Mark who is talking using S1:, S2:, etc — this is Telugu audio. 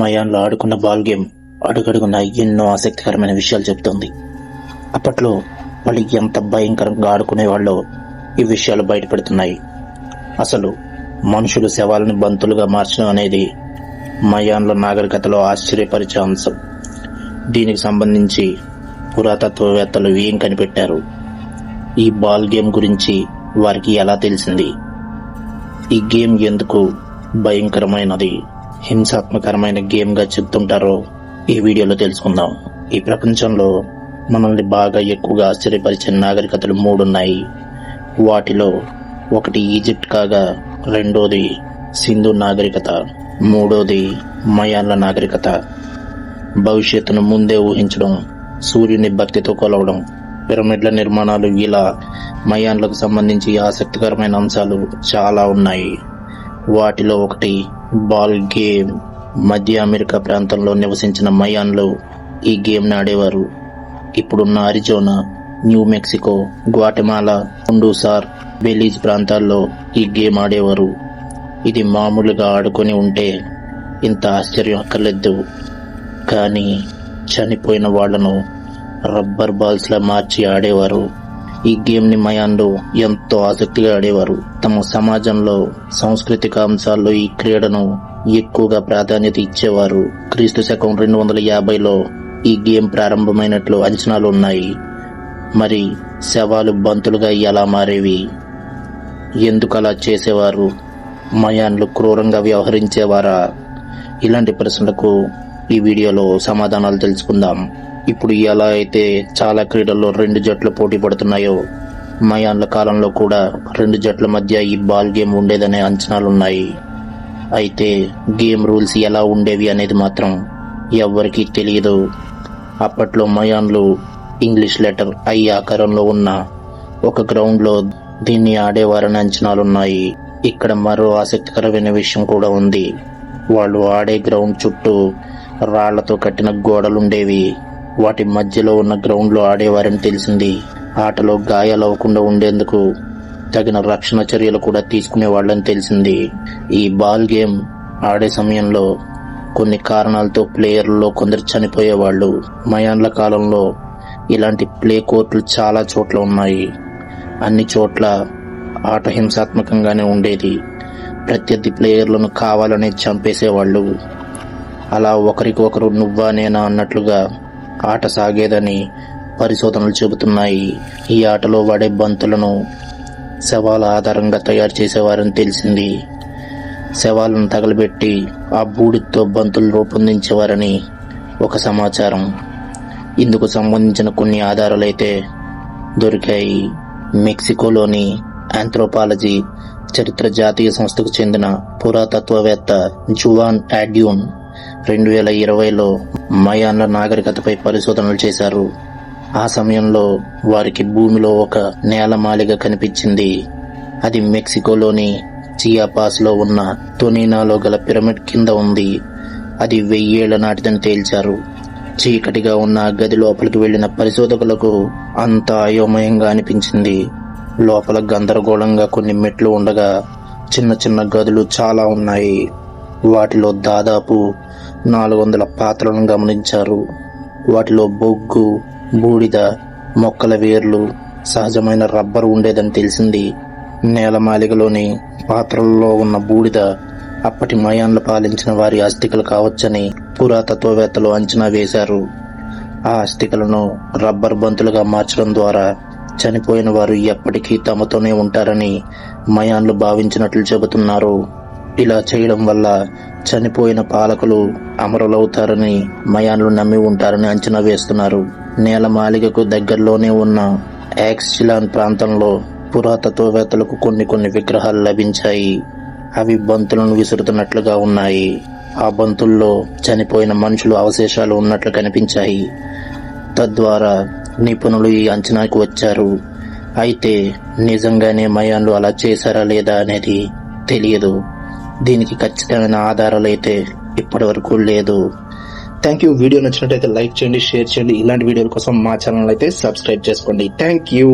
S1: మయాన్లో ఆడుకున్న బాల్ గేమ్ అడుగడుగున ఎన్నో ఆసక్తికరమైన విషయాలు చెప్తుంది. అప్పట్లో వాళ్ళు ఎంత భయంకరంగా ఆడుకునేవాళ్ళో ఈ విషయాలు బయటపెడుతున్నాయి. అసలు మనుషులు శవాలను బంతులుగా మార్చడం అనేది మయాన్ల నాగరికతలో ఆశ్చర్యపరిచే అంశం. దీనికి సంబంధించి పురాతత్వవేత్తలు ఏం కనిపెట్టారు, ఈ బాల్ గేమ్ గురించి వారికి ఎలా తెలిసింది, ఈ గేమ్ ఎందుకు భయంకరమైనది, హింసాత్మకరమైన గేమ్ గా చెప్తుంటారో ఈ వీడియోలో తెలుసుకుందాం. ఈ ప్రపంచంలో మనల్ని బాగా ఎక్కువగా ఆశ్చర్యపరిచే నాగరికతలు 3 ఉన్నాయి. వాటిలో ఒకటి ఈజిప్ట్ కాగా, రెండోది సింధు నాగరికత, మూడోది మయాన్ల నాగరికత. భవిష్యత్తును ముందే ఊహించడం, సూర్యుని భక్తితో కొలవడం, పిరమిడ్ల నిర్మాణాలు, ఇలా మయాన్లకు సంబంధించి ఆసక్తికరమైన అంశాలు చాలా ఉన్నాయి. వాటిలో ఒకటి బాల్ గేమ్. మధ్య అమెరికా ప్రాంతంలో నివసించిన మయాన్లు ఈ గేమ్ని ఆడేవారు. ఇప్పుడున్న Arizona, New Mexico, Guatemala, Honduras, Belize ప్రాంతాల్లో ఈ గేమ్ ఆడేవారు. ఇది మామూలుగా ఆడుకొని ఉంటే ఇంత ఆశ్చర్యం అక్కర్లేదు, కానీ చనిపోయిన వాళ్లను రబ్బర్ బాల్స్ లా మార్చి ఆడేవారు. ఈ గేమ్ ని మయాన్లు ఎంతో ఆసక్తిగా ఆడేవారు. తమ సమాజంలో సాంస్కృతిక అంశాల్లో ఈ క్రీడను ఎక్కువగా ప్రాధాన్యత ఇచ్చేవారు. క్రీస్తు శకం 250లో ఈ గేమ్ ప్రారంభమైనట్లు అంచనాలు ఉన్నాయి. మరి శవాలు బంతులుగా ఎలా మారేవి, ఎందుకు అలా చేసేవారు, మయాన్లు క్రూరంగా వ్యవహరించేవారా? ఇలాంటి ప్రశ్నలకు ఈ వీడియోలో సమాధానాలు తెలుసుకుందాం. ఇప్పుడు ఎలా అయితే చాలా క్రీడల్లో 2 జట్లు పోటీ పడుతున్నాయో, మయాన్ల కాలంలో కూడా 2 జట్ల మధ్య ఈ బాల్ గేమ్ ఉండేదనే అంచనాలున్నాయి. అయితే గేమ్ రూల్స్ ఎలా ఉండేవి అనేది మాత్రం ఎవ్వరికీ తెలియదు. అప్పట్లో మయాన్లు ఇంగ్లీష్ లెటర్ ఐ ఆకారంలో ఉన్న ఒక గ్రౌండ్లో దీన్ని ఆడేవారని అంచనాలున్నాయి. ఇక్కడ మరో ఆసక్తికరమైన విషయం కూడా ఉంది. వాళ్ళు ఆడే గ్రౌండ్ చుట్టూ రాళ్లతో కట్టిన గోడలుండేవి. వాటి మధ్యలో ఉన్న గ్రౌండ్లో ఆడేవారని తెలిసింది. ఆటలో గాయాలవ్వకుండా ఉండేందుకు తగిన రక్షణ చర్యలు కూడా తీసుకునే వాళ్ళని తెలిసింది. ఈ బాల్ గేమ్ ఆడే సమయంలో కొన్ని కారణాలతో ప్లేయర్లలో కొందరు చనిపోయేవాళ్ళు. మయాన్ల కాలంలో ఇలాంటి ప్లే కోర్టులు చాలా చోట్ల ఉన్నాయి. అన్ని చోట్ల ఆట హింసాత్మకంగానే ఉండేది. ప్రత్యర్థి ప్లేయర్లను కావాలనే చంపేసేవాళ్ళు. అలా ఒకరికొకరు నువ్వా నేనా అన్నట్లుగా ఆట సాగేదని పరిశోధనలు చెబుతున్నాయి. ఈ ఆటలో వాడే బంతులను శవాల ఆధారంగా తయారు చేసేవారని తెలిసింది. శవాలను తగలబెట్టి ఆ బూడితో బంతులు రూపొందించేవారని ఒక సమాచారం. ఇందుకు సంబంధించిన కొన్ని ఆధారాలైతే దొరికాయి. మెక్సికోలోని ఆంథ్రోపాలజీ చరిత్ర జాతీయ సంస్థకు చెందిన పురాతత్వవేత్త జువాన్ ఆడ్యూన్ 2020లో మయాన్ల నాగరికతపై పరిశోధనలు చేశారు. ఆ సమయంలో వారికి భూమిలో ఒక నేలమాళిగ కనిపించింది. అది మెక్సికోలోని చియాపాస్ లో ఉన్న తొనీనాలో గల పిరమిడ్ కింద ఉంది. అది 1000 ఏళ్ల నాటిదని తేల్చారు. చీకటిగా ఉన్న గది లోపలికి వెళ్లిన పరిశోధకులకు అంతా అయోమయంగా అనిపించింది. లోపల గందరగోళంగా కొన్ని మెట్లు ఉండగా చిన్న చిన్న గదులు చాలా ఉన్నాయి. వాటిలో దాదాపు 400 పాత్రలను గమనించారు. వాటిలో బొగ్గు, బూడిద, మొక్కల వేర్లు, సహజమైన రబ్బరు ఉండేదని తెలిసింది. నేలమాళిగలోని పాత్రలలో ఉన్న బూడిద అప్పటి మయాన్లు పాలించిన వారి అస్థికలు కావచ్చని పురాతత్వవేత్తలు అంచనా వేశారు. ఆ అస్థికలను రబ్బర్ బంతులుగా మార్చడం ద్వారా చనిపోయిన వారు ఎప్పటికీ తమతోనే ఉంటారని మయాన్లు భావించినట్లు చెబుతున్నారు. ఇలా చేయడం వల్ల చనిపోయిన పాలకులు అమరులవుతారని మయాన్లు నమ్మి ఉంటారని అంచనా వేస్తున్నారు. నేలమాళిగకు దగ్గరలోనే ఉన్న యాక్సిలాన్ ప్రాంతంలో పురాతత్వవేత్తలకు కొన్ని విగ్రహాలు లభించాయి. అవి బంతులను విసురుతున్నట్లుగా ఉన్నాయి. ఆ బంతుల్లో చనిపోయిన మనుషులు అవశేషాలు ఉన్నట్లు కనిపించాయి. తద్వారా నిపుణులు ఈ అంచనాకు వచ్చారు. అయితే నిజంగానే మయాన్లు అలా చేశారా లేదా అనేది తెలియదు. దీనికి ఖచ్చితమైన ఆధారాలు అయితే ఇప్పటి వరకు లేదు. Thank you. వీడియో నచ్చినట్లయితే లైక్ చేయండి, షేర్ చేయండి. ఇలాంటి వీడియోల కోసం మా ఛానల్ అయితే సబ్స్క్రైబ్ చేసుకోండి. Thank you.